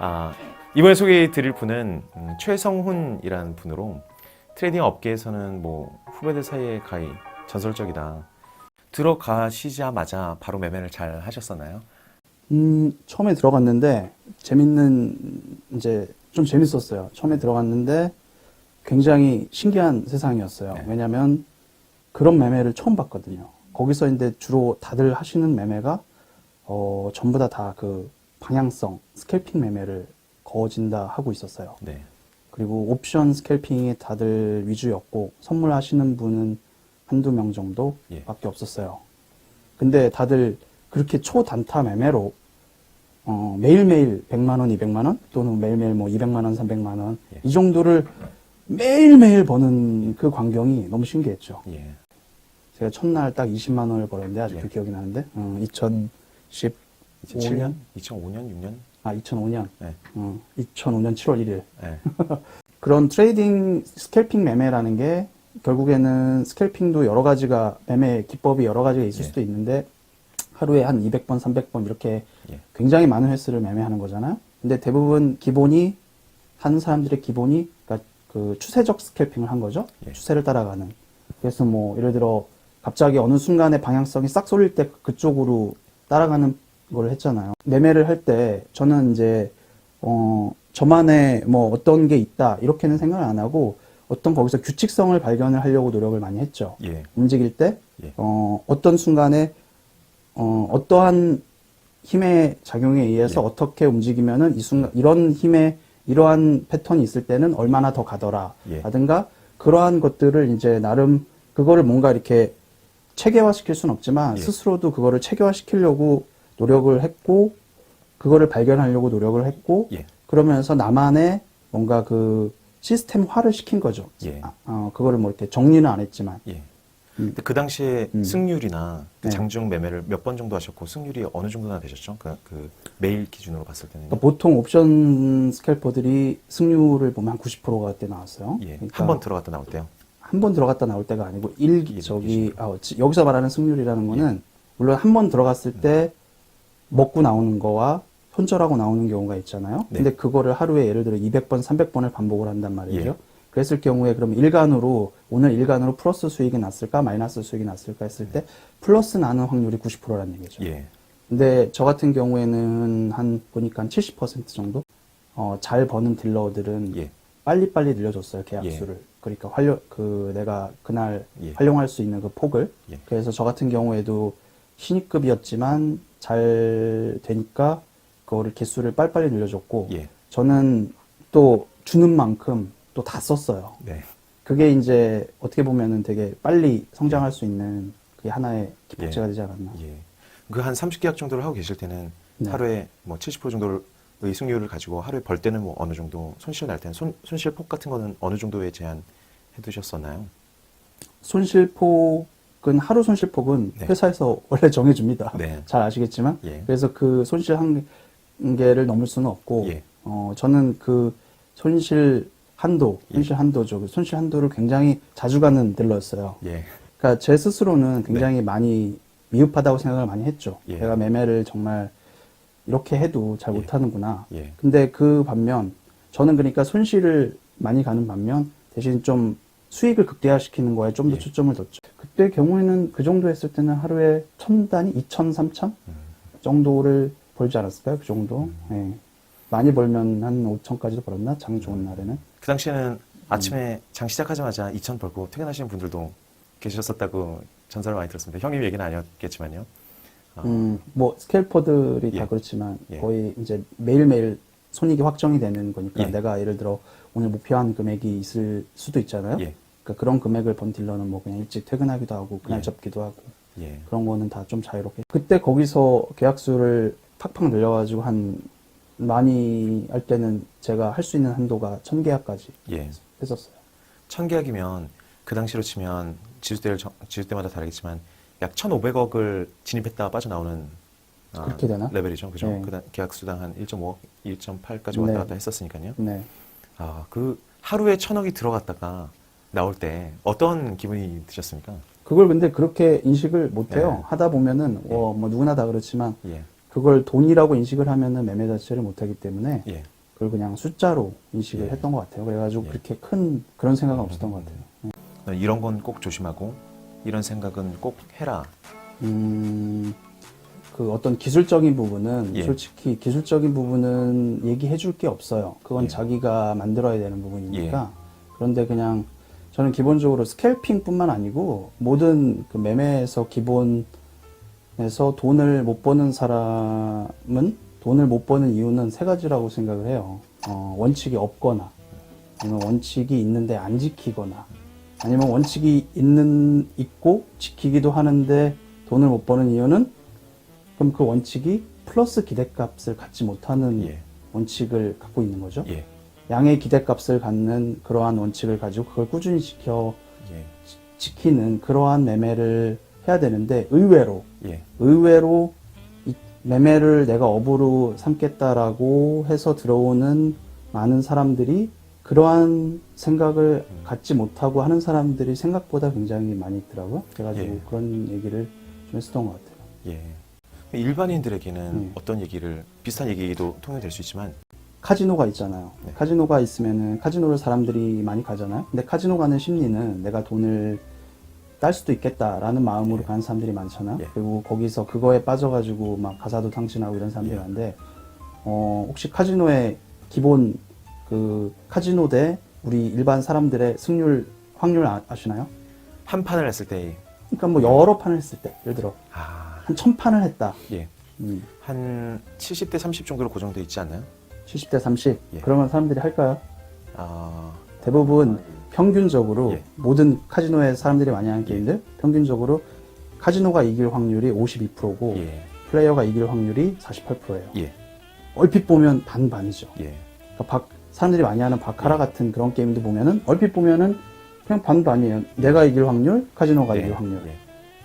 아, 이번에 소개해 드릴 분은 최성훈이라는 분으로 트레이딩 업계에서는 뭐 후배들 사이에 가히 전설적이다. 들어가시자마자 바로 매매를 잘 하셨었나요? 처음에 들어갔는데 이제 좀 재밌었어요. 처음에 들어갔는데 굉장히 신기한 세상이었어요. 네. 왜냐면 그런 매매를 처음 봤거든요. 거기서 이제 주로 다들 하시는 매매가 전부 다 그 방향성 스캘핑 매매를 거진다 하고 있었어요. 네. 그리고 옵션 스캘핑이 다들 위주였고 선물하시는 분은 한두 명 정도밖에 없었어요. 근데 다들 그렇게 초단타 매매로 매일매일 100만 원, 200만 원 또는 매일매일 뭐 200만 원, 300만 원 이 정도를 매일매일 버는 그 광경이 너무 신기했죠. 예. 제가 첫날 딱 20만 원을 벌었는데 아직도 예. 기억이 나는데 2015년? 2007년? 2005년? 6년? 2005년. 네. 2005년 7월 1일. 네. 그런 트레이딩 스캘핑 매매라는 게 결국에는 스캘핑도 여러 가지가 매매 기법이 여러 가지가 있을 수도 있는데 하루에 한 200번, 300번 이렇게 굉장히 많은 횟수를 매매하는 거잖아요. 근데 대부분 기본이 하는 사람들의 기본이 그러니까 그 추세적 스캘핑을 한 거죠. 추세를 따라가는. 그래서 뭐 예를 들어 갑자기 어느 순간에 방향성이 싹 쏠릴 때 그쪽으로 따라가는 걸 했잖아요. 매매를 할 때 저는 이제 저만의 뭐 어떤 게 있다 이렇게는 생각을 안 하고 어떤 거기서 규칙성을 발견을 하려고 노력을 많이 했죠. 예. 움직일 때 어떤 순간에 어떠한 힘의 작용에 의해서 어떻게 움직이면은 이 순간 이런 힘의 이러한 패턴이 있을 때는 얼마나 더 가더라 라든가 그러한 것들을 이제 나름 그거를 뭔가 이렇게 체계화시킬 수는 없지만 스스로도 그거를 체계화시키려고 노력을 했고 그거를 발견하려고 노력을 했고 그러면서 나만의 뭔가 그 시스템화를 시킨 거죠. 그거를 뭐 이렇게 정리는 안 했지만. 근데 그 당시에 승률이나 그 장중 매매를 몇 번 정도 하셨고 승률이 어느 정도나 되셨죠? 그 매일 기준으로 봤을 때는. 그러니까 보통 옵션 스캘퍼들이 승률을 보면 한 90%가 그때 나왔어요. 그러니까 한 번 들어갔다 나올 때요? 한 번 들어갔다 나올 때가 아니고 여기서 말하는 승률이라는 거는 물론 한 번 들어갔을 때 먹고 나오는 거와 손절하고 나오는 경우가 있잖아요. 근데 그거를 하루에 예를 들어 200번, 300번을 반복을 한단 말이죠. 그랬을 경우에 그럼 오늘 일간으로 플러스 수익이 났을까, 마이너스 수익이 났을까 했을 때 플러스 나는 확률이 90%라는 얘기죠. 근데 저 같은 경우에는 보니까 한 70% 정도? 잘 버는 딜러들은 빨리빨리 늘려줬어요, 계약수를. 그러니까 내가 그날 활용할 수 있는 그 폭을. 그래서 저 같은 경우에도 신입급이었지만 잘 되니까 그거를 개수를 빨리빨리 늘려줬고 저는 또 주는 만큼 또 다 썼어요. 그게 이제 어떻게 보면은 되게 빨리 성장할 수 있는 그게 하나의 기폭제가 되지 않았나. 그 한 30계약 정도를 하고 계실 때는 하루에 뭐 70% 정도의 승률을 가지고 하루에 벌 때는 뭐 어느 정도 손실 날 때는 손실폭 같은 거는 어느 정도에 제한해 두셨었나요? 손실폭은 하루 손실폭은 회사에서 원래 정해줍니다. 잘 아시겠지만 그래서 그 손실 한계를 넘을 수는 없고 저는 그 손실 한도죠. 그 손실 한도를 굉장히 자주 가는 딜러였어요. 그러니까 제 스스로는 굉장히 많이 미흡하다고 생각을 많이 했죠. 내가 매매를 정말 이렇게 해도 잘 못하는구나. 근데 그 반면 저는 그러니까 손실을 많이 가는 반면 대신 좀 수익을 극대화시키는 거에 좀 더 초점을 뒀죠. 그때 경우에는 그 정도 했을 때는 하루에 1000단위, 2000, 3000 정도를 벌지 않았을까요? 그 정도. 많이 벌면 한 5000까지도 벌었나? 장 좋은 날에는. 그 당시에는 아침에 장 시작하자마자 2000 벌고 퇴근하시는 분들도 계셨었다고 전설을 많이 들었습니다. 형님 얘기는 아니었겠지만요. 뭐 스캘퍼들이 다 그렇지만 거의 이제 매일매일 손익이 확정이 되는 거니까 내가 예를 들어 오늘 목표한 금액이 있을 수도 있잖아요. 그러니까 그런 금액을 번 딜러는 뭐 그냥 일찍 퇴근하기도 하고 그날 접기도 하고 그런 거는 다 좀 자유롭게. 그때 거기서 계약수를 팍팍 늘려가지고 많이 할 때는 제가 할 수 있는 한도가 1000계약까지 했었어요. 1000계약이면 그 당시로 치면 지수대마다 다르겠지만 약 1500억을 진입했다가 빠져나오는 그렇게 되나? 레벨이죠. 그죠? 계약수당 한 1.5억, 1.8까지 왔다 갔다 했었으니까요. 그 하루에 1000억이 들어갔다가 나올 때 어떤 기분이 드셨습니까? 그걸 근데 그렇게 인식을 못 해요. 하다 보면은 뭐 누구나 다 그렇지만 그걸 돈이라고 인식을 하면은 매매 자체를 못하기 때문에 예. 그걸 그냥 숫자로 인식을 예. 했던 것 같아요. 그래가지고 예. 그렇게 큰 그런 생각은 없었던 것 같아요. 이런 건 꼭 조심하고 이런 생각은 꼭 해라. 그 어떤 기술적인 부분은 예. 솔직히 기술적인 부분은 얘기해 줄 게 없어요. 그건 예. 자기가 만들어야 되는 부분이니까. 그런데 그냥 저는 기본적으로 스캘핑뿐만 아니고 모든 그 매매에서 기본에서 돈을 못 버는 사람은 돈을 못 버는 이유는 세 가지라고 생각을 해요. 원칙이 없거나 아니면 원칙이 있는데 안 지키거나 아니면 원칙이 있고 지키기도 하는데 돈을 못 버는 이유는 그럼 그 원칙이 플러스 기대값을 갖지 못하는 예. 원칙을 갖고 있는 거죠. 예. 양의 기대값을 갖는 그러한 원칙을 가지고 그걸 꾸준히 예. 지키는 그러한 매매를 해야 되는데 의외로 예. 이 매매를 내가 업으로 삼겠다라고 해서 들어오는 많은 사람들이 그러한 생각을 갖지 못하고 하는 사람들이 생각보다 굉장히 많이 있더라고요. 그래가지고 예. 그런 얘기를 좀 했었던 것 같아요. 예. 일반인들에게는 어떤 얘기를 비슷한 얘기도 통용될 수 있지만 카지노가 있잖아요. 네. 카지노가 있으면은 카지노를 사람들이 많이 가잖아요. 근데 카지노 가는 심리는 내가 돈을 딸 수도 있겠다라는 마음으로 예. 가는 사람들이 많잖아요. 예. 그리고 거기서 그거에 빠져가지고 막 가사도 탕진하고 이런 사람들이 예. 많은데 혹시 카지노의 기본 그 카지노 대 우리 일반 사람들의 승률 확률 아시나요? 한 판을 했을 때 그러니까 뭐 여러 판을 했을 때 예를 들어 한 1000판을 했다. 예. 한 70대 30 정도로 고정돼 있지 않나요? 70대 30. 예. 그러면 사람들이 할까요? 아, 대부분 평균적으로 예. 모든 카지노에 사람들이 많이 하는 게임들 평균적으로 카지노가 이길 확률이 52%고 예. 플레이어가 이길 확률이 48%예요. 예. 얼핏 보면 반반이죠. 예. 그러니까 사람들이 많이 하는 바카라 같은 그런 게임도 보면은 얼핏 보면은 그냥 반반이에요. 내가 이길 확률, 카지노가 이길 확률. 예.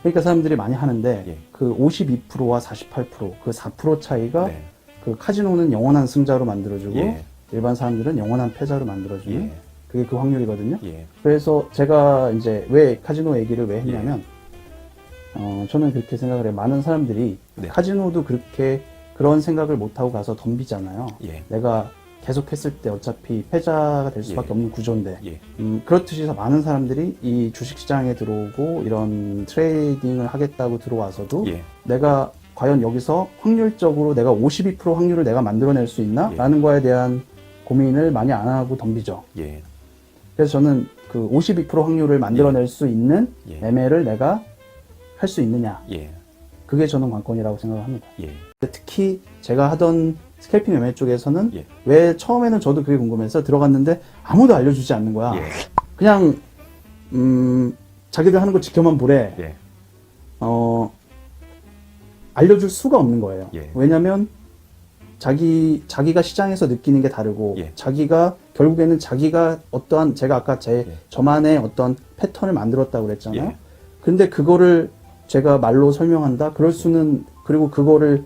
그러니까 사람들이 많이 하는데 예. 그 52%와 48%그 4% 차이가 네. 그 카지노는 영원한 승자로 만들어주고 예. 일반 사람들은 영원한 패자로 만들어주는 예. 그게 그 확률이거든요. 예. 그래서 제가 이제 왜 카지노 얘기를 왜 했냐면 저는 그렇게 생각을 해요. 많은 사람들이 네. 카지노도 그렇게 그런 생각을 못하고 가서 덤비잖아요. 예. 내가 계속 했을 때 어차피 패자가 될 수밖에 예. 없는 구조인데 예. 그렇듯이 많은 사람들이 이 주식시장에 들어오고 이런 트레이딩을 하겠다고 들어와서도 예. 내가 과연 여기서 확률적으로 내가 52% 확률을 내가 만들어낼 수 있나? 예. 라는 거에 대한 고민을 많이 안 하고 덤비죠. 예. 그래서 저는 그 52% 확률을 만들어낼 수 있는 예. 매매를 내가 할 수 있느냐. 예. 그게 저는 관건이라고 생각을 합니다. 예. 특히 제가 하던 스캘핑 매매 쪽에서는 예. 왜 처음에는 저도 그게 궁금해서 들어갔는데 아무도 알려주지 않는 거야. 예. 그냥 자기들 하는 거 지켜만 보래. 예. 알려줄 수가 없는 거예요. 예. 왜냐면 자기가 시장에서 느끼는 게 다르고 예. 자기가 결국에는 자기가 어떠한 제가 아까 예. 저만의 어떤 패턴을 만들었다고 그랬잖아요. 예. 근데 그거를 제가 말로 설명한다? 그럴 수는 그리고 그거를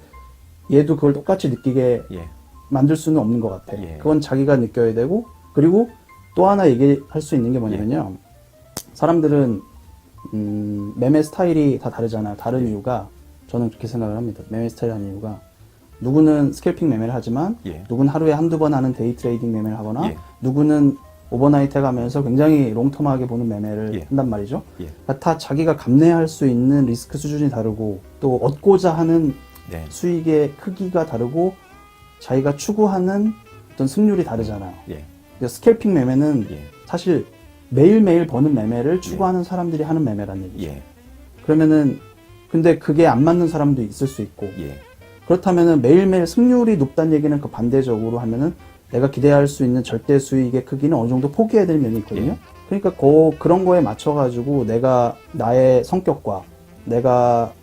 얘도 그걸 똑같이 느끼게 예. 만들 수는 없는 것 같아. 예. 그건 자기가 느껴야 되고 그리고 또 하나 얘기할 수 있는 게 뭐냐면요. 사람들은 매매 스타일이 다 다르잖아요. 다른 이유가 저는 그렇게 생각을 합니다. 매매 스타일 하는 이유가 누구는 스캘핑 매매를 하지만 예. 누구는 하루에 한두 번 하는 데이 트레이딩 매매를 하거나 예. 누구는 오버나이트 해가면서 굉장히 롱텀하게 보는 매매를 예. 한단 말이죠. 예. 그러니까 다 자기가 감내할 수 있는 리스크 수준이 다르고 또 얻고자 하는 네. 수익의 크기가 다르고 자기가 추구하는 어떤 승률이 다르잖아요. 예. 그러니까 스캘핑 매매는 예. 사실 매일매일 버는 매매를 추구하는 사람들이 하는 매매란 얘기죠. 예. 그러면은 근데 그게 안 맞는 사람도 있을 수 있고 예. 그렇다면은 매일매일 승률이 높다는 얘기는 그 반대적으로 하면은 내가 기대할 수 있는 절대 수익의 크기는 어느 정도 포기해야 될 면이 있거든요. 예. 그러니까 그런 거에 맞춰가지고 내가 나의 성격과 내가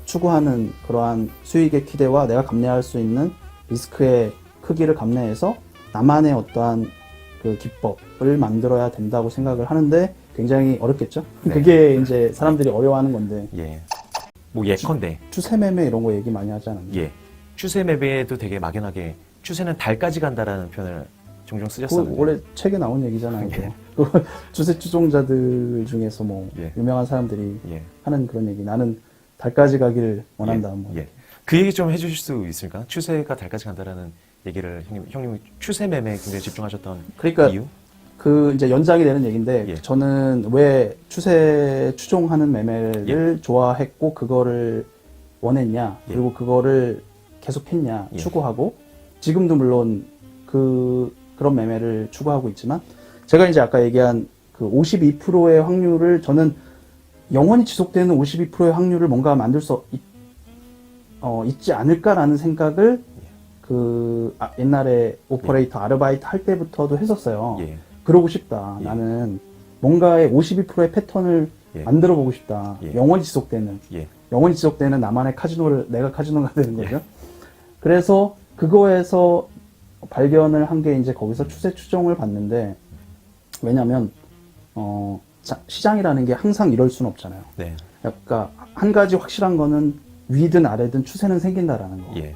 추구하는 그러한 수익의 기대와 내가 감내할 수 있는 리스크의 크기를 감내해서 나만의 어떠한 그 기법을 만들어야 된다고 생각을 하는데 굉장히 어렵겠죠? 네. 그게 이제 사람들이 어려워하는 건데 예. 뭐 예컨대 추세 매매 이런 거 얘기 많이 하지 않았나요? 예. 추세 매매도 되게 막연하게 추세는 달까지 간다라는 표현을 종종 그거 쓰셨었는데 원래 책에 나온 얘기잖아요. 그거 주세 추종자들 중에서 뭐 예. 유명한 사람들이 예. 하는 그런 얘기. 나는 달까지 가기를 원한다. 예. 뭐. 예. 그 얘기 좀 해주실 수 있습니까? 추세가 달까지 간다라는 얘기를 형님 추세 매매에 굉장히 집중하셨던 그러니까 이유? 그 이제 연장이 되는 얘기인데 예. 저는 왜 추세 추종하는 매매를 좋아했고 그거를 원했냐 예. 그리고 그거를 계속했냐 예. 추구하고 지금도 물론 그런 매매를 추구하고 있지만 제가 이제 아까 얘기한 그 52%의 확률을 저는 영원히 지속되는 52%의 확률을 뭔가 만들 수 있지 않을까라는 생각을 옛날에 오퍼레이터 아르바이트 할 때부터도 했었어요. 예. 그러고 싶다. 예. 나는 뭔가의 52%의 패턴을 예. 만들어 보고 싶다. 예. 영원히 지속되는. 예. 영원히 지속되는 나만의 내가 카지노가 되는 거죠. 그래서 그거에서 발견을 한 게 이제 거기서 추세 추종을 봤는데 왜냐면 시장이라는 게 항상 이럴 수는 없잖아요. 네. 그러니까 한 가지 확실한 거는 위든 아래든 추세는 생긴다라는 거. 예.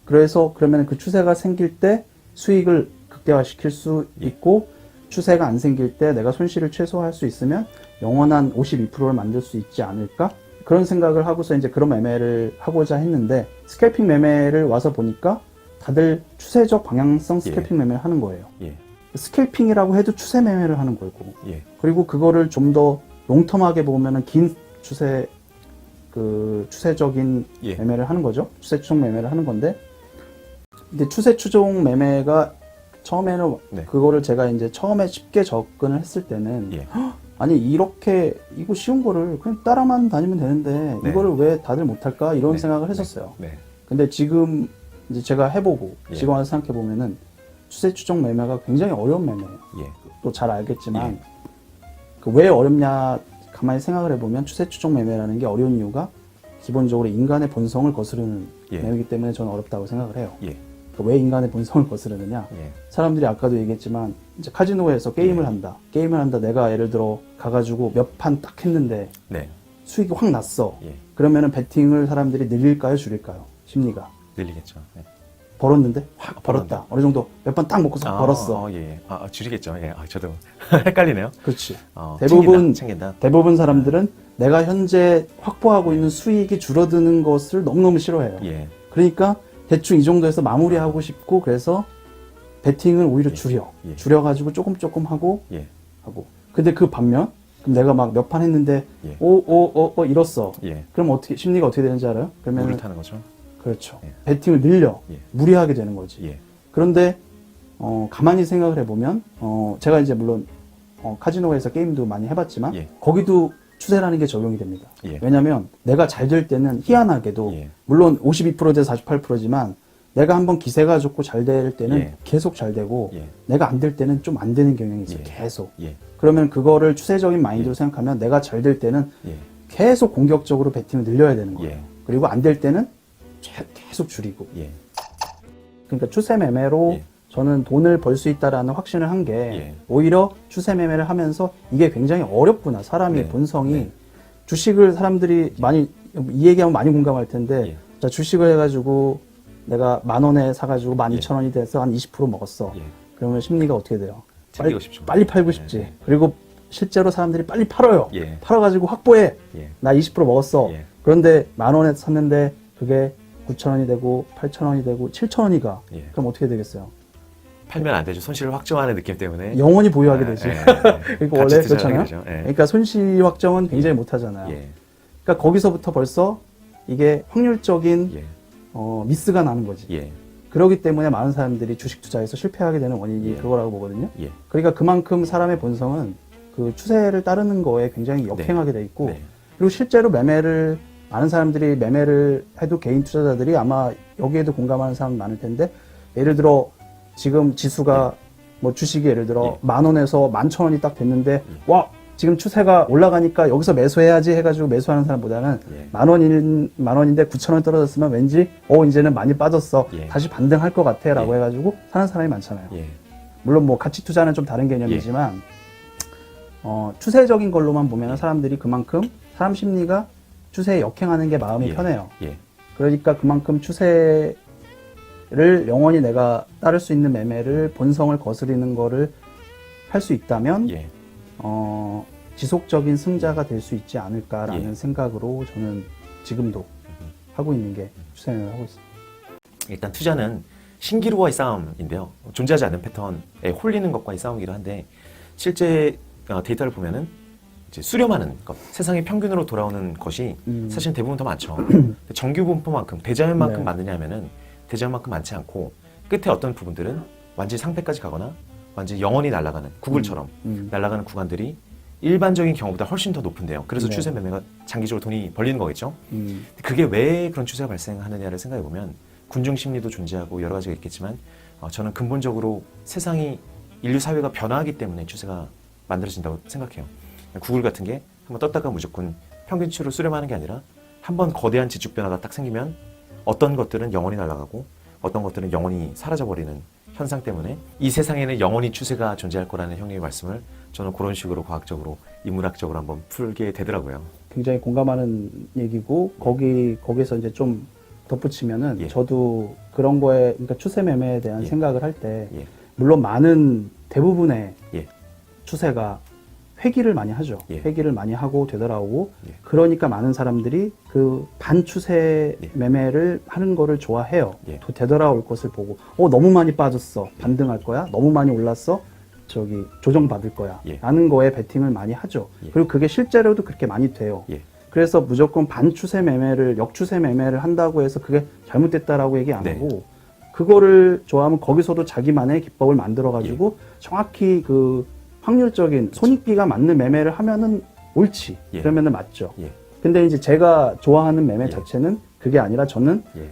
그래서 그러면 그 추세가 생길 때 수익을 극대화시킬 수 있고 추세가 안 생길 때 내가 손실을 최소화할 수 있으면 영원한 52%를 만들 수 있지 않을까? 그런 생각을 하고서 이제 그런 매매를 하고자 했는데 스캘핑 매매를 와서 보니까 다들 추세적 방향성 스캘핑 매매를 하는 거예요. 예. 스캘핑이라고 해도 추세 매매를 하는 거고 예. 그리고 그거를 좀 더 롱텀하게 보면은 긴 추세적인 예. 매매를 하는 거죠. 추세 추종 매매를 하는 건데 근데 추세 추종 매매가 처음에는 네. 그거를 제가 이제 처음에 쉽게 접근을 했을 때는 예. 아니 이거 쉬운 거를 그냥 따라만 다니면 되는데 네. 이거를 왜 다들 못할까 이런 네. 생각을 했었어요. 네. 근데 지금 이제 제가 해보고 예. 지금 와서 생각해 보면은 추세 추종 매매가 굉장히 어려운 매매예요. 예. 또 잘 알겠지만 그 왜 어렵냐 가만히 생각을 해보면 추세 추종 매매라는 게 어려운 이유가 기본적으로 인간의 본성을 거스르는 예. 매매이기 때문에 저는 어렵다고 생각을 해요. 예. 그러니까 왜 인간의 본성을 거스르느냐? 예. 사람들이 아까도 얘기했지만 이제 카지노에서 게임을 예. 한다. 게임을 한다. 내가 예를 들어 가가지고 몇 판 딱 했는데 네. 수익이 확 났어. 예. 그러면은 베팅을 사람들이 늘릴까요, 줄일까요? 심리가 늘리겠죠. 네. 벌었는데 확 벌었다. 벌었다. 어느 정도 몇 판 딱 먹고서 벌었어. 예. 줄이겠죠. 예. 저도 헷갈리네요. 그렇지. 대부분 챙긴다. 대부분 사람들은 내가 현재 확보하고 있는 수익이 줄어드는 것을 너무너무 싫어해요. 예. 그러니까 대충 이 정도에서 마무리하고 싶고 그래서 베팅을 오히려 줄여. 예. 줄여가지고 조금 하고 예. 하고. 근데 그 반면 그럼 내가 막 몇 판 했는데 예. 잃었어. 예. 그럼 심리가 어떻게 되는지 알아요? 그러면 물을 타는 거죠. 그렇죠. 예. 베팅을 늘려. 예. 무리하게 되는 거지. 예. 그런데 가만히 생각을 해보면 제가 이제 물론 카지노에서 게임도 많이 해봤지만 예. 거기도 추세라는 게 적용이 됩니다. 예. 왜냐하면 내가 잘 될 때는 희한하게도 예. 물론 52%대 48%지만 내가 한번 기세가 좋고 잘 될 때는 예. 계속 잘 되고 예. 내가 안 될 때는 좀 안 되는 경향이 있어요. 예. 계속. 예. 그러면 그거를 추세적인 마인드로 생각하면 내가 잘 될 때는 예. 계속 공격적으로 베팅을 늘려야 되는 거예요. 예. 그리고 안 될 때는 계속 줄이고. 예. 그러니까 추세 매매로 예. 저는 돈을 벌 수 있다라는 확신을 한 게 예. 오히려 추세 매매를 하면서 이게 굉장히 어렵구나. 사람의 네. 본성이 네. 주식을 사람들이 이 얘기하면 많이 공감할 텐데 예. 자, 주식을 해가지고 내가 10,000원에 사가지고 12,000원이 돼서 한 20% 먹었어. 예. 그러면 심리가 어떻게 돼요? 챙기고 싶죠. 빨리 팔고 싶지. 예. 그리고 실제로 사람들이 빨리 팔아요. 예. 팔아가지고 확보해. 예. 나 20% 먹었어. 예. 그런데 10,000원에 샀는데 그게 9,000원이 되고 8,000원이 되고 7,000원이 가. 예. 그럼 어떻게 되겠어요? 팔면 안 되죠. 손실을 확정하는 느낌 때문에. 영원히 보유하게 되지. 그러니까 그러니까 원래 그렇잖아요. 예. 그러니까 손실 확정은 굉장히 못 하잖아요. 예. 그러니까 거기서부터 벌써 이게 확률적인 예. 미스가 나는 거지. 예. 그렇기 때문에 많은 사람들이 주식 투자에서 실패하게 되는 원인이 예. 그거라고 보거든요. 예. 그러니까 그만큼 사람의 본성은 그 추세를 따르는 거에 굉장히 역행하게 돼 있고 네. 그리고 실제로 많은 사람들이 매매를 해도 개인 투자자들이 아마 여기에도 공감하는 사람 많을 텐데 예를 들어 지금 지수가 뭐 주식이 예를 들어 10,000원에서 11,000원이 딱 됐는데 와 지금 추세가 올라가니까 여기서 매수해야지 해가지고 매수하는 사람보다는 예. 10,000원인데 9,000원 떨어졌으면 왠지 이제는 많이 빠졌어 예. 다시 반등할 것 같아 라고 예. 해가지고 사는 사람이 많잖아요. 예. 물론 뭐 가치 투자는 좀 다른 개념이지만 추세적인 걸로만 보면 사람들이 그만큼 사람 심리가 추세에 역행하는 게 마음이 예. 편해요. 예. 그러니까 그만큼 추세를 영원히 내가 따를 수 있는 매매를 본성을 거스리는 거를 할 수 있다면 예. 지속적인 승자가 될 수 있지 않을까라는 예. 생각으로 저는 지금도 하고 있는 게 추세 매매를 하고 있습니다. 일단 투자는 신기루와의 싸움인데요. 존재하지 않는 패턴에 홀리는 것과의 싸움이기도 한데 실제 데이터를 보면은 이제 수렴하는 것, 세상의 평균으로 돌아오는 것이 사실 대부분 더 많죠. 정규 분포만큼 대자연만큼 네. 많느냐 하면은 대자연만큼 많지 않고 끝에 어떤 부분들은 완전히 상패까지 가거나 완전히 영원히 날아가는 구글처럼 날아가는 구간들이 일반적인 경우보다 훨씬 더 높은데요. 그래서 네. 추세 매매가 장기적으로 돈이 벌리는 거겠죠. 그게 왜 그런 추세가 발생하느냐를 생각해 보면 군중 심리도 존재하고 여러 가지가 있겠지만 저는 근본적으로 세상이 인류 사회가 변화하기 때문에 추세가 만들어진다고 생각해요. 구글 같은 게 한번 떴다가 무조건 평균치로 수렴하는 게 아니라 한번 거대한 지축 변화가 딱 생기면 어떤 것들은 영원히 날아가고 어떤 것들은 영원히 사라져버리는 현상 때문에 이 세상에는 영원히 추세가 존재할 거라는 형님의 말씀을 저는 그런 식으로 과학적으로 인문학적으로 한번 풀게 되더라고요. 굉장히 공감하는 얘기고 거기서 이제 좀 덧붙이면은 예. 저도 그런 거에 그러니까 추세 매매에 대한 예. 생각을 할 때 예. 물론 많은 대부분의 예. 추세가 회귀를 많이 하죠. 예. 회귀를 많이 하고 되돌아오고 예. 그러니까 많은 사람들이 그 반추세 예. 매매를 하는 거를 좋아해요. 예. 또 되돌아올 것을 보고 너무 많이 빠졌어. 반등할 거야. 너무 많이 올랐어. 저기 조정받을 거야. 예. 라는 거에 베팅을 많이 하죠. 예. 그리고 그게 실제로도 그렇게 많이 돼요. 예. 그래서 무조건 반추세 매매를 역추세 매매를 한다고 해서 그게 잘못됐다라고 얘기 안 네. 하고 그거를 좋아하면 거기서도 자기만의 기법을 만들어 가지고 정확히 그 확률적인 손익비가 맞는 매매를 하면은 옳지. 예. 그러면은 맞죠. 예. 근데 이제 제가 좋아하는 매매 예. 자체는 그게 아니라 저는 예.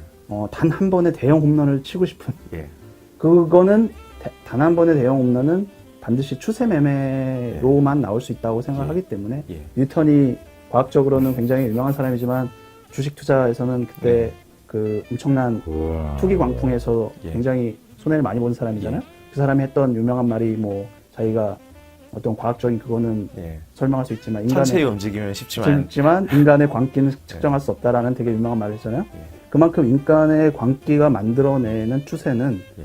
단 한 번에 대형 홈런을 치고 싶은 예. 그거는 단 한 번의 대형 홈런은 반드시 추세 매매로만 나올 수 있다고 생각하기 때문에 예. 뉴턴이 과학적으로는 굉장히 유명한 사람이지만 주식 투자에서는 그때 네. 그 엄청난 투기 광풍에서 예. 굉장히 손해를 많이 본 사람이잖아요. 그 사람이 했던 유명한 말이 뭐 자기가 어떤 과학적인 그거는 예. 설명할 수 있지만 천체의 움직임은 쉽지만 인간의 광기는 측정할 수 없다라는 되게 유명한 말을 했잖아요. 예. 그만큼 인간의 광기가 만들어내는 추세는 예.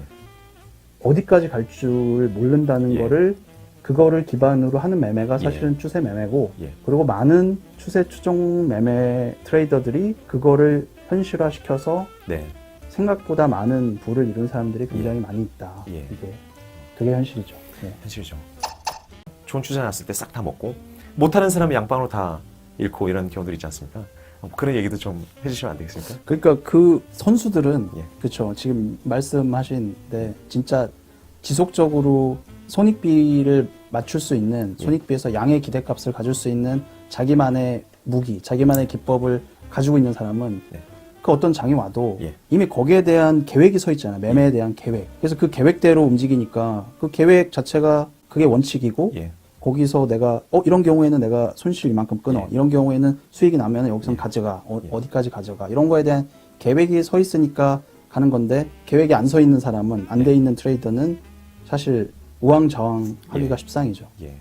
어디까지 갈 줄 모른다는 예. 거를 그거를 기반으로 하는 매매가 사실은 추세 매매고 예. 그리고 많은 추세 추종 매매 트레이더들이 그거를 현실화시켜서 네. 생각보다 많은 부를 이룬 사람들이 굉장히 많이 있다. 예. 이게 그게 현실이죠. 예. 현실이죠. 좋은 추세 났을 때 싹 다 먹고 못하는 사람이 양방으로 다 잃고 이런 경우들 있지 않습니까? 그런 얘기도 좀 해주시면 안 되겠습니까? 그러니까 그 선수들은 예. 그렇죠. 지금 말씀하신데 진짜 지속적으로 손익비를 맞출 수 있는 손익비에서 양의 기대값을 가질 수 있는 자기만의 무기, 자기만의 기법을 가지고 있는 사람은 네. 그 어떤 장이 와도 예. 이미 거기에 대한 계획이 서 있잖아요. 매매에 대한 계획. 그래서 그 계획대로 움직이니까 그 계획 자체가 그게 원칙이고 예. 거기서 내가 이런 경우에는 내가 손실 이만큼 끊어. 예. 이런 경우에는 수익이 나면 여기서 예. 가져가. 예. 어디까지 가져가. 이런 거에 대한 계획이 서 있으니까 가는 건데 계획이 안 서 있는 사람은 안 돼 있는 트레이더는 사실 우왕좌왕 하기가 예. 십상이죠. 예.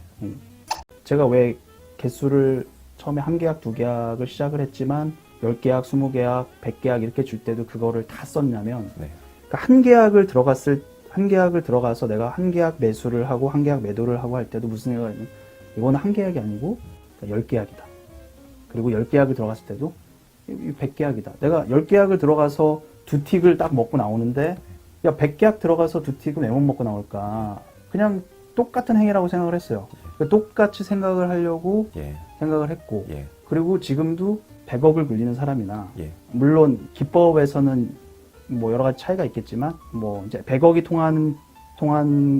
제가 왜 개수를 처음에 1계약, 2계약을 시작을 했지만 10계약, 20계약, 100계약 이렇게 줄 때도 그거를 다 썼냐면 네. 그러니까 한 계약을 들어가서 내가 한 계약 매수를 하고 한 계약 매도를 하고 할 때도 무슨 생각이 있냐면 이거는 한 계약이 아니고 10계약이다. 그리고 10계약을 들어갔을 때도 100계약이다. 내가 10계약을 들어가서 두 틱을 딱 먹고 나오는데 야 100계약 들어가서 두 틱은 왜 못 먹고 나올까? 그냥 똑같은 행위라고 생각을 했어요. 그러니까 똑같이 생각을 하려고 예. 생각을 했고 예. 그리고 지금도 100억을 굴리는 사람이나 예. 물론 기법에서는 뭐 여러 가지 차이가 있겠지만 뭐 이제 100억이 통한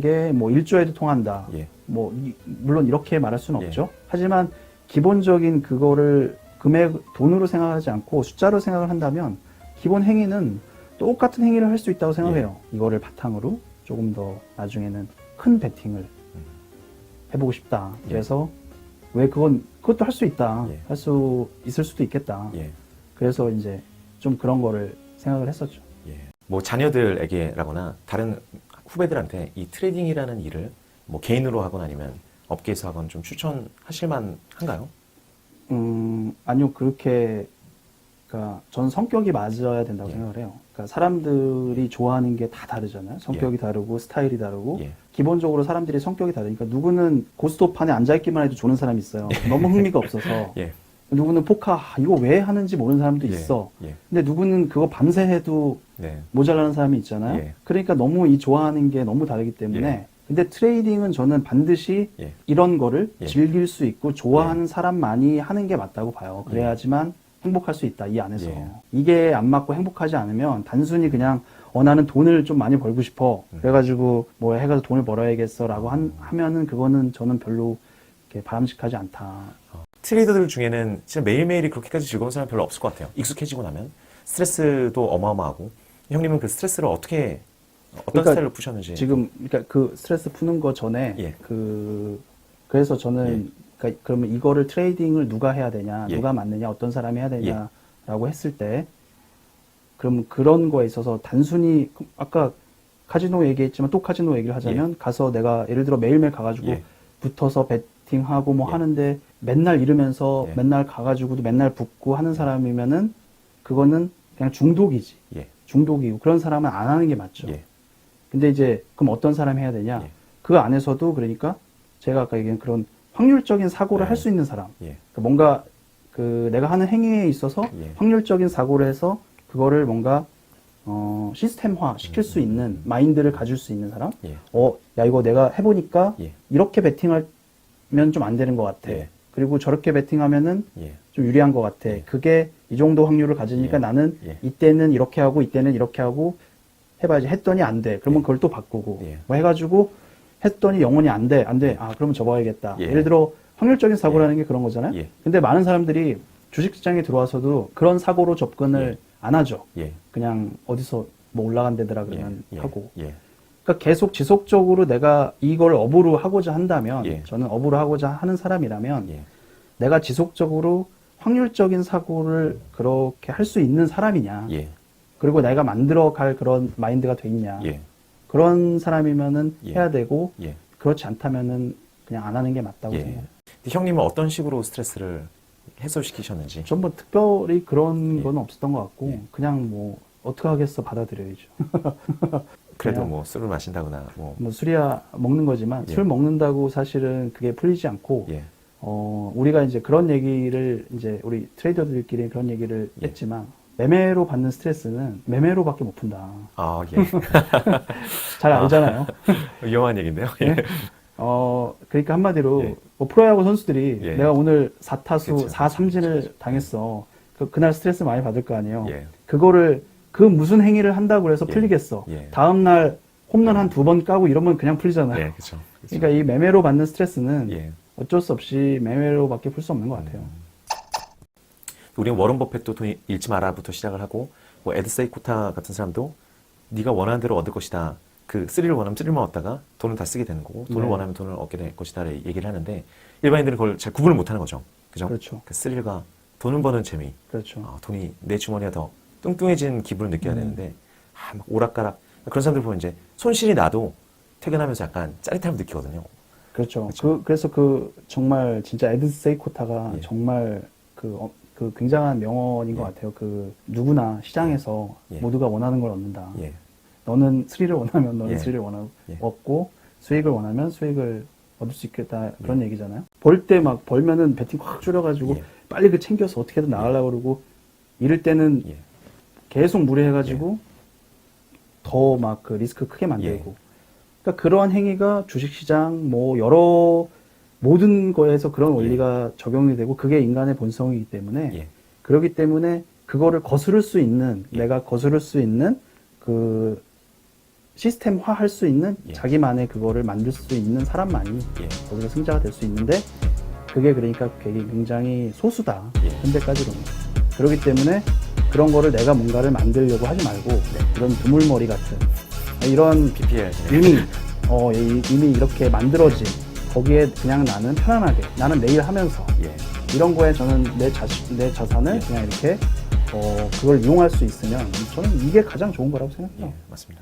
게 뭐 1조에도 통한다. 예. 뭐 물론 이렇게 말할 수는 예. 없죠. 하지만 기본적인 그거를 돈으로 생각하지 않고 숫자로 생각을 한다면 기본 행위는 똑같은 행위를 할 수 있다고 생각해요. 이거를 바탕으로 조금 더 나중에는 큰 베팅을 해보고 싶다. 예. 그래서 왜 그것도 할 수 있다. 예. 할 수 있을 수도 있겠다. 예. 그래서 이제 좀 그런 거를 생각을 했었죠. 예. 뭐 자녀들에게라거나 다른 후배들한테 이 트레이딩이라는 일을 뭐 개인으로 하거나 아니면 업계에서 하거나 좀 추천하실 만한가요? 아니요. 그러니까 전 성격이 맞아야 된다고 예. 생각을 해요. 그러니까 사람들이 좋아하는 게 다 다르잖아요. 성격이 다르고 스타일이 다르고 예. 기본적으로 사람들이 성격이 다르니까 누구는 고스톱판에 앉아있기만 해도 좋은 사람이 있어요. 너무 흥미가 없어서. 예. 누구는 포카 이거 왜 하는지 모르는 사람도 있어. 근데 누구는 그거 밤새 해도 네. 모자라는 사람이 있잖아요. 그러니까 너무 이 좋아하는 게 너무 다르기 때문에 근데 트레이딩은 저는 반드시 이런 거를 즐길 수 있고 좋아하는 사람만이 하는 게 맞다고 봐요. 그래야지만 행복할 수 있다, 이 안에서. 이게 안 맞고 행복하지 않으면 단순히 그냥 나는 돈을 좀 많이 벌고 싶어. 그래가지고 뭐 해가지고 돈을 벌어야겠어 라고 하면은 그거는 저는 별로 이렇게 바람직하지 않다. 트레이더들 중에는 진짜 매일매일이 그렇게까지 즐거운 사람 별로 없을 것 같아요. 익숙해지고 나면 스트레스도 어마어마하고. 형님은 그 스트레스를 어떤 그러니까 스타일로 푸셨는지. 지금 그러니까 그 스트레스 푸는 거 전에 그래서 저는 그러니까 그러면 이거를 트레이딩을 누가 해야 되냐, 누가 맞느냐, 어떤 사람이 해야 되냐라고 했을 때 그럼 그런 거에 있어서 단순히 아까 카지노 얘기했지만 또 카지노 얘기를 하자면 가서 내가 예를 들어 매일매일 가가지고 붙어서 베팅하고 뭐 하는데 맨날 잃으면서 맨날 가가지고도 맨날 붙고 하는 사람이면은 그거는 그냥 중독이지. 중독이고 그런 사람은 안 하는 게 맞죠. 근데 이제 그럼 어떤 사람이 해야 되냐? 그 안에서도 그러니까 제가 아까 얘기한 그런 확률적인 사고를 할 수 있는 사람. 그러니까 뭔가 그 내가 하는 행위에 있어서 확률적인 사고를 해서 그거를 뭔가 시스템화 시킬 수 있는 마인드를 가질 수 있는 사람. 야 이거 내가 해보니까 이렇게 베팅하면 좀 안 되는 것 같아. 그리고 저렇게 베팅하면은 좀 유리한 것 같아. 그게 이 정도 확률을 가지니까 나는 이때는 이렇게 하고 이때는 이렇게 하고 해봐야지. 했더니 안 돼. 그러면 그걸 또 바꾸고 뭐 해가지고 했더니 영원히 안 돼. 아 그러면 접어야겠다. 예를 들어 확률적인 사고라는 게 그런 거잖아요. 근데 많은 사람들이 주식시장에 들어와서도 그런 사고로 접근을 안 하죠. 그냥 어디서 뭐 올라간 데더라 그러면 하고. 그러니까 계속 지속적으로 내가 이걸 업으로 하고자 한다면 저는 업으로 하고자 하는 사람이라면 내가 지속적으로 확률적인 사고를 그렇게 할 수 있는 사람이냐. 그리고 내가 만들어 갈 그런 마인드가 돼 있냐. 그런 사람이면은 해야 되고 그렇지 않다면은 그냥 안 하는 게 맞다고 생각해요. 형님은 어떤 식으로 스트레스를 해소시키셨는지? 전 뭐 특별히 그런 건 없었던 것 같고 그냥 뭐 어떻게 하겠어 받아들여야죠. 그래도 뭐 술을 마신다거나 뭐 술이야 먹는 거지만 술 먹는다고 사실은 그게 풀리지 않고 우리가 이제 그런 얘기를 이제 우리 트레이더들끼리 그런 얘기를 했지만 매매로 받는 스트레스는 매매로밖에 못 푼다. 아, 잘 알잖아요. 위험한 얘기인데요. 그러니까 한마디로 뭐 프로야구 선수들이 내가 오늘 4타수 4삼진을 당했어. 그날 스트레스 많이 받을 거 아니에요. 그거를 그 무슨 행위를 한다고 해서 풀리겠어. 다음날 홈런 한 2번 까고 이러면 그냥 풀리잖아요. 그쵸. 그러니까 이 매매로 받는 스트레스는 어쩔 수 없이 매매로밖에 풀 수 없는 것 같아요. 우리는 워런 버핏도 돈 잃지 마라부터 시작을 하고 뭐 에드 세이코타 같은 사람도 네가 원하는 대로 얻을 것이다. 그 스릴을 원하면 스릴만 얻다가 돈을 다 쓰게 되는 거고 돈을 원하면 돈을 얻게 될 것이다 얘기를 하는데 일반인들은 그걸 잘 구분을 못하는 거죠. 그죠? 그렇죠. 그 스릴과 돈을 버는 재미. 그렇죠. 돈이 내 주머니가 더 뚱뚱해진 기분을 느껴야 되는데 막 오락가락 그런 사람들 보면 이제 손실이 나도 퇴근하면서 약간 짜릿함을 느끼거든요. 그렇죠. 그래서 정말 진짜 에드 세이코타가 정말 그 굉장한 명언인 것 같아요. 누구나 시장에서 모두가 원하는 걸 얻는다. 너는 스릴을 원하면 너는 스릴을 얻고 수익을 원하면 수익을 얻을 수 있겠다. 그런 얘기잖아요. 벌 때 막 벌면은 베팅 확 줄여가지고 빨리 그 챙겨서 어떻게든 나가려고 그러고 이럴 때는 계속 무리해가지고 더 막 그 리스크 크게 만들고. 그러니까 그러한 행위가 주식시장 뭐 여러 모든 거에서 그런 원리가 적용이 되고 그게 인간의 본성이기 때문에 그렇기 때문에 그거를 거스를 수 있는 내가 거스를 수 있는 그 시스템화 할 수 있는 자기만의 그거를 만들 수 있는 사람만이 거기서 승자가 될 수 있는데 그게 그러니까 굉장히 소수다. 현재까지로는. 그렇기 때문에 그런 거를 내가 뭔가를 만들려고 하지 말고 이런 드물머리 같은 이런 PPL 이미 이렇게 만들어진 거기에 그냥 나는 편안하게 나는 내일 하면서 이런 거에 저는 내 자산을 그냥 이렇게 그걸 이용할 수 있으면 저는 이게 가장 좋은 거라고 생각해요. 맞습니다.